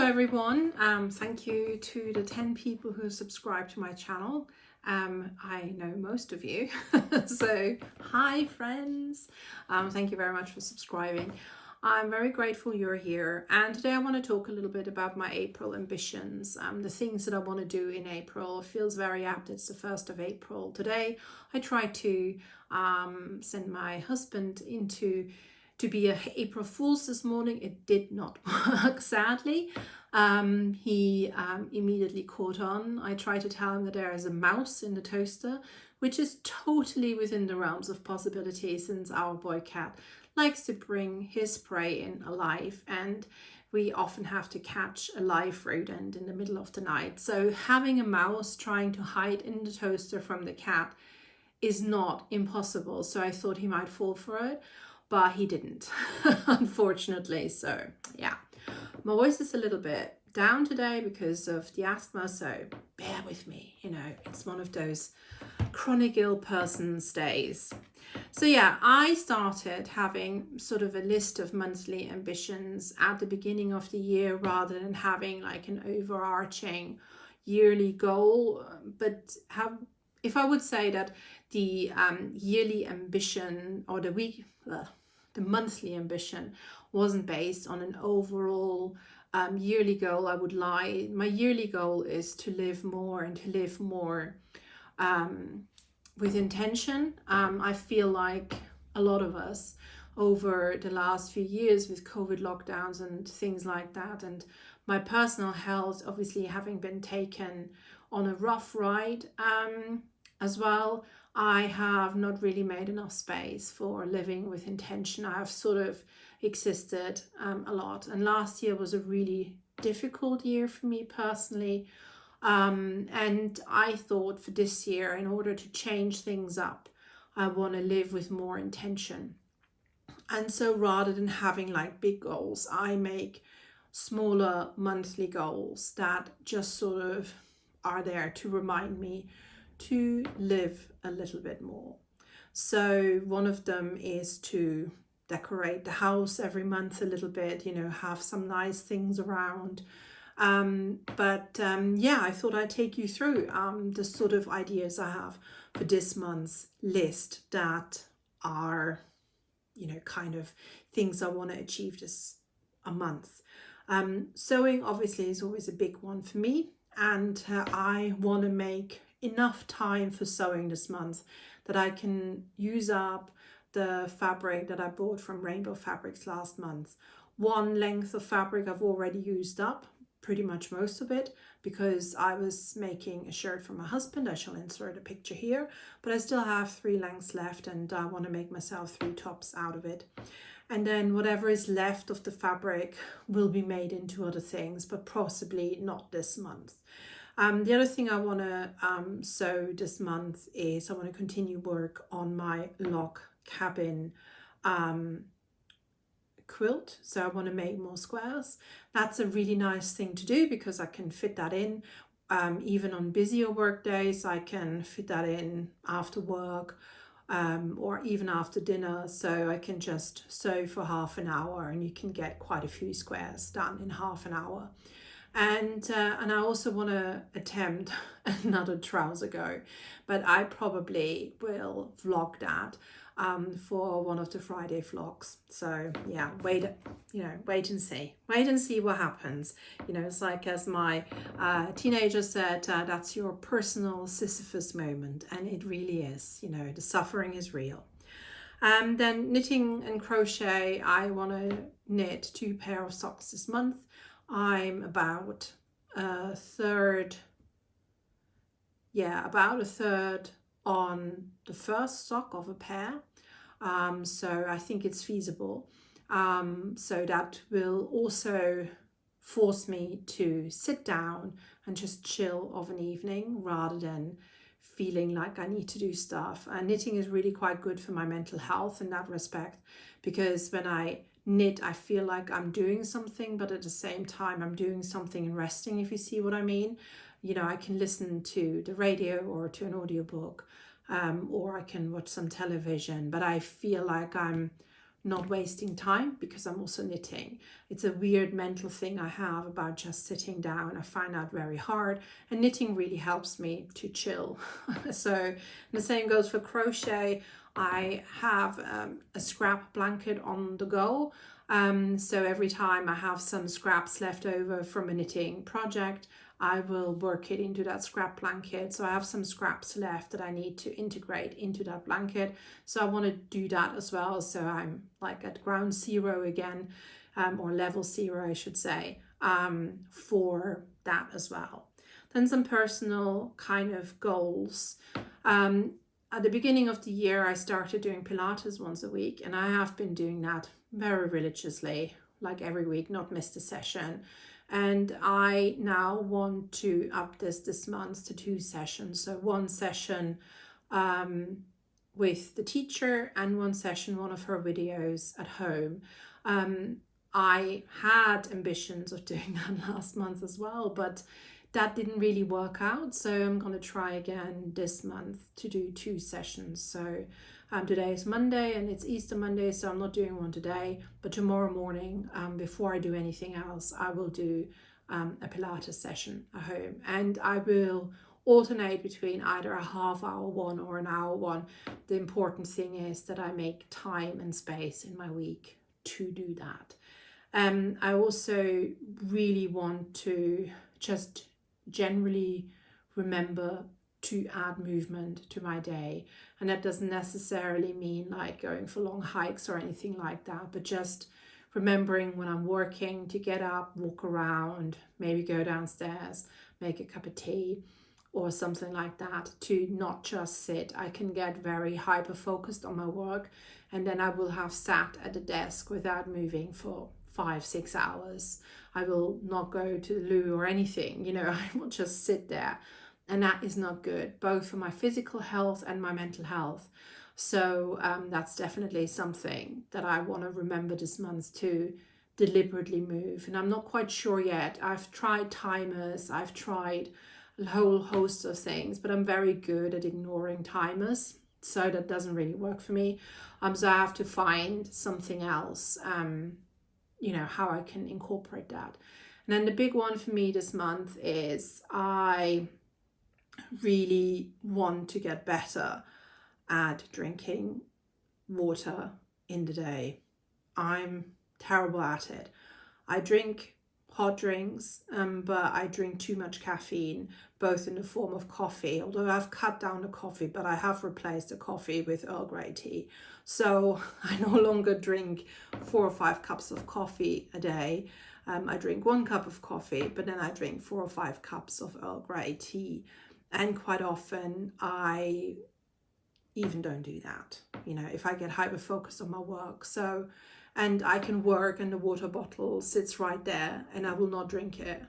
everyone. Thank you to the 10 people who subscribe to my channel. I know most of you, so hi friends. Thank you very much for subscribing. I'm very grateful you're here, and today I want to talk a little bit about my April ambitions, the things that I want to do in April. It feels very apt. It's the 1st of April. Today I tried to send my husband to be a April Fool's this morning. It did not work, sadly. He immediately caught on. I tried to tell him that there is a mouse in the toaster, which is totally within the realms of possibility, since our boy cat likes to bring his prey in alive, and we often have to catch a live rodent in the middle of the night. So having a mouse trying to hide in the toaster from the cat is not impossible. So I thought he might fall for it, but he didn't, unfortunately. So yeah, my voice is a little bit down today because of the asthma, so bear with me. You know, it's one of those chronic ill person's days. So yeah, I started having sort of a list of monthly ambitions at the beginning of the year rather than having like an overarching yearly goal. But if I would say that the yearly ambition or the monthly ambition wasn't based on an overall yearly goal, I would lie. My yearly goal is to live more and to live more with intention. I feel like a lot of us over the last few years with COVID lockdowns and things like that, and my personal health obviously having been taken on a rough ride as well, I have not really made enough space for living with intention. I have sort of existed a lot, and last year was a really difficult year for me personally. And I thought for this year, in order to change things up, I want to live with more intention. And so rather than having like big goals, I make smaller monthly goals that just sort of are there to remind me to live a little bit more. So one of them is to decorate the house every month a little bit, you know, have some nice things around. Yeah, I thought I'd take you through the sort of ideas I have for this month's list that are, you know, kind of things I want to achieve this a month. Sewing obviously is always a big one for me, and I want to make enough time for sewing this month that I can use up the fabric that I bought from Rainbow Fabrics last month. One length of fabric I've already used up, pretty much most of it, because I was making a shirt for my husband. I shall insert a picture here, but I still have 3 lengths left, and I want to make myself 3 tops out of it. And then whatever is left of the fabric will be made into other things, but possibly not this month. The other thing I want to sew this month is I want to continue work on my log cabin quilt. So I want to make more squares. That's a really nice thing to do because I can fit that in even on busier work days. I can fit that in after work or even after dinner, so I can just sew for half an hour and you can get quite a few squares done in half an hour. And I also want to attempt another trouser go, but I probably will vlog that for one of the Friday vlogs. So yeah, wait and see what happens. You know, it's like, as my teenager said, that's your personal Sisyphus moment, and it really is. You know, the suffering is real. Then knitting and crochet, I want to knit 2 pair of socks this month. I'm about a third on the first sock of a pair, so I think it's feasible. So that will also force me to sit down and just chill of an evening rather than feeling like I need to do stuff. And knitting is really quite good for my mental health in that respect, because when I knit, I feel like I'm doing something, but at the same time I'm doing something and resting, if you see what I mean. You know, I can listen to the radio or to an audiobook, or I can watch some television, but I feel like I'm not wasting time, because I'm also knitting. It's a weird mental thing I have about just sitting down. I find that very hard, and knitting really helps me to chill. So the same goes for crochet. I have a scrap blanket on the go. So every time I have some scraps left over from a knitting project, I will work it into that scrap blanket. So I have some scraps left that I need to integrate into that blanket. So I want to do that as well. So I'm like at ground zero again, or level zero, I should say, for that as well. Then some personal kind of goals. At the beginning of the year, I started doing Pilates once a week, and I have been doing that very religiously, like every week, not missed a session. And I now want to up this month to 2 sessions. So 1 session with the teacher, and 1 session, one of her videos at home. I had ambitions of doing that last month as well, but that didn't really work out. So I'm going to try again this month to do 2 sessions. So today is Monday and it's Easter Monday, so I'm not doing one today, but tomorrow morning, before I do anything else, I will do a Pilates session at home, and I will alternate between either a half-hour one or an hour one. The important thing is that I make time and space in my week to do that. I also really want to just generally remember to add movement to my day, and that doesn't necessarily mean like going for long hikes or anything like that, but just remembering when I'm working to get up, walk around, maybe go downstairs, make a cup of tea or something like that, to not just sit. I can get very hyper focused on my work, and then I will have sat at the desk without moving for 5-6 hours. I will not go to the loo or anything, I will just sit there. And that is not good, both for my physical health and my mental health. So that's definitely something that I want to remember this month, to deliberately move. And I'm not quite sure yet. I've tried timers, I've tried a whole host of things, but I'm very good at ignoring timers. So that doesn't really work for me. So I have to find something else, how I can incorporate that. And then the big one for me this month is I really want to get better at drinking water in the day. I'm terrible at it. I drink hot drinks, but I drink too much caffeine, both in the form of coffee, although I've cut down the coffee, but I have replaced the coffee with Earl Grey tea. So I no longer drink 4 or 5 cups of coffee a day. I drink 1 cup of coffee, but then I drink 4 or 5 cups of Earl Grey tea. And quite often I even don't do that, if I get hyper focused on my work. So, and I can work and the water bottle sits right there and I will not drink it,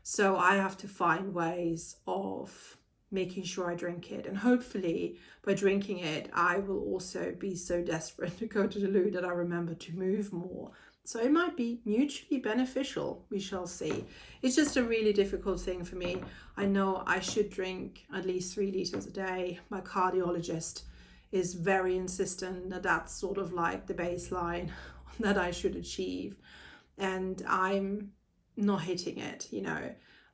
So I have to find ways of making sure I drink it. And hopefully by drinking it, I will also be so desperate to go to the loo that I remember to move more. So it might be mutually beneficial. We shall see. It's just a really difficult thing for me. I know I should drink at least 3 liters a day. My cardiologist is very insistent that that's sort of like the baseline that I should achieve. And I'm not hitting it,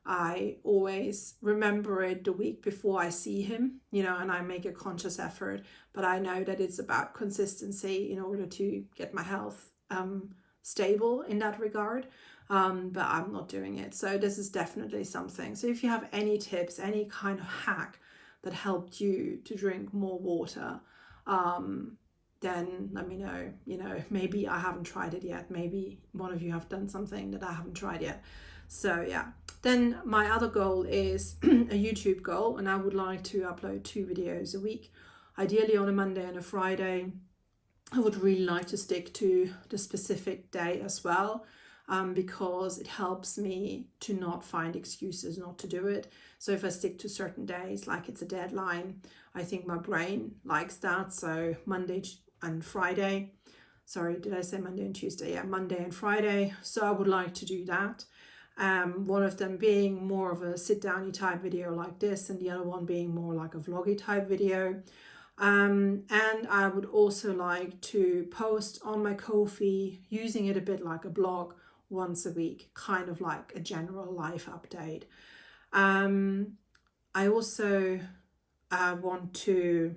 I always remember it the week before I see him, and I make a conscious effort. But I know that it's about consistency in order to get my health stable in that regard, but I'm not doing it. So this is definitely something. So if you have any tips, any kind of hack that helped you to drink more water, then let me know. Maybe I haven't tried it yet. Maybe one of you have done something that I haven't tried yet. So yeah. Then my other goal is a YouTube goal, and I would like to upload 2 videos a week, ideally on a Monday and a Friday. I would really like to stick to the specific day as well, because it helps me to not find excuses not to do it. So if I stick to certain days, like it's a deadline, I think my brain likes that. So Monday and Friday, sorry, did I say Monday and Tuesday? Yeah, Monday and Friday. So I would like to do that. One of them being more of a sit-downy type video like this, and the other one being more like a vloggy type video. And I would also like to post on my Ko-fi, using it a bit like a blog once a week, kind of like a general life update. I also want to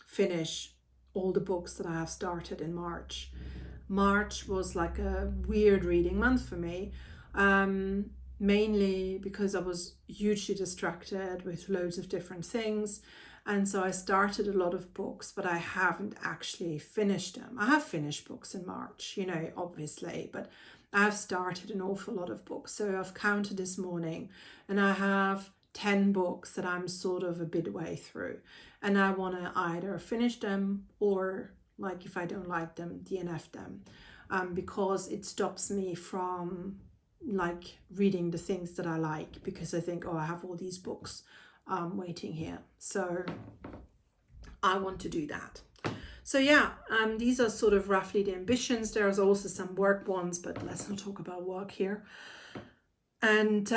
finish all the books that I have started in March. March was like a weird reading month for me, mainly because I was hugely distracted with loads of different things. And so I started a lot of books, but I haven't actually finished them. I have finished books in March, you know, obviously, but I've started an awful lot of books. So I've counted this morning and I have 10 books that I'm sort of a bit way through. And I want to either finish them or, like, if I don't like them, DNF them, because it stops me from like reading the things that I like, because I think, oh, I have all these books waiting here. So I want to do that. So yeah, these are sort of roughly the ambitions. There's also some work ones, but let's not talk about work here. And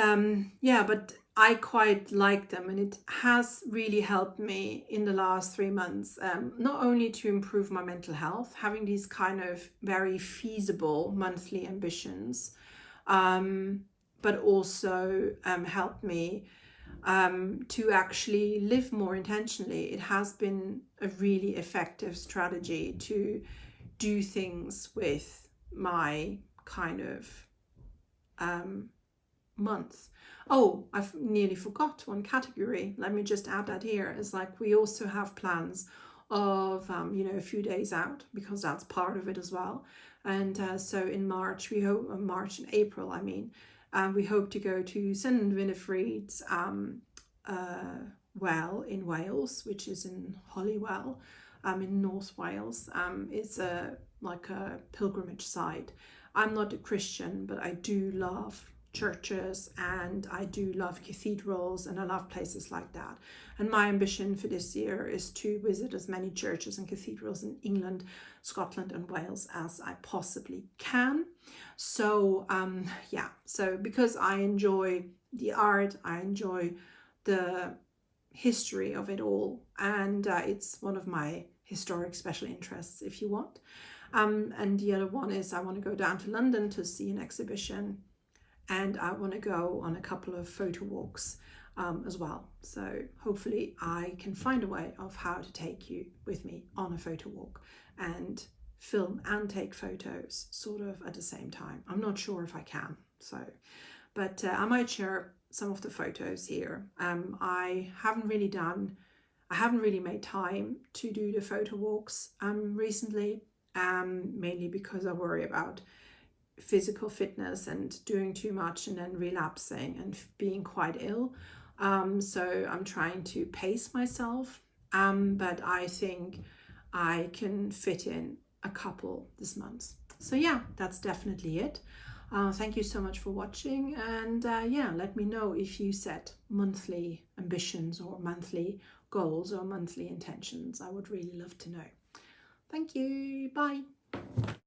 yeah, but I quite like them, and it has really helped me in the last 3 months, not only to improve my mental health, having these kind of very feasible monthly ambitions, but also helped me to actually live more intentionally. It has been a really effective strategy to do things with my kind of month. Oh, I've nearly forgot one category. Let me just add that here. It's like we also have plans of, you know, a few days out, because that's part of it as well. And so in March, we hope, March and April, I mean, we hope to go to St Winifred's well in Wales, which is in Holywell, in North Wales. It's like a pilgrimage site. I'm not a Christian, but I do love churches and I do love cathedrals and I love places like that. And my ambition for this year is to visit as many churches and cathedrals in England, Scotland and Wales as I possibly can. So yeah, so because I enjoy the art, I enjoy the history of it all, and it's one of my historic special interests, if you want. And the other one is I want to go down to London to see an exhibition, and I want to go on a couple of photo walks as well. So hopefully I can find a way of how to take you with me on a photo walk and film and take photos sort of at the same time. I'm not sure if I can, so, but I might share some of the photos here. I haven't really made time to do the photo walks recently, mainly because I worry about physical fitness and doing too much and then relapsing and being quite ill. So I'm trying to pace myself, but I think I can fit in a couple this month. So yeah, that's definitely it. Thank you so much for watching, and yeah, let me know if you set monthly ambitions or monthly goals or monthly intentions. I would really love to know. Thank you. Bye.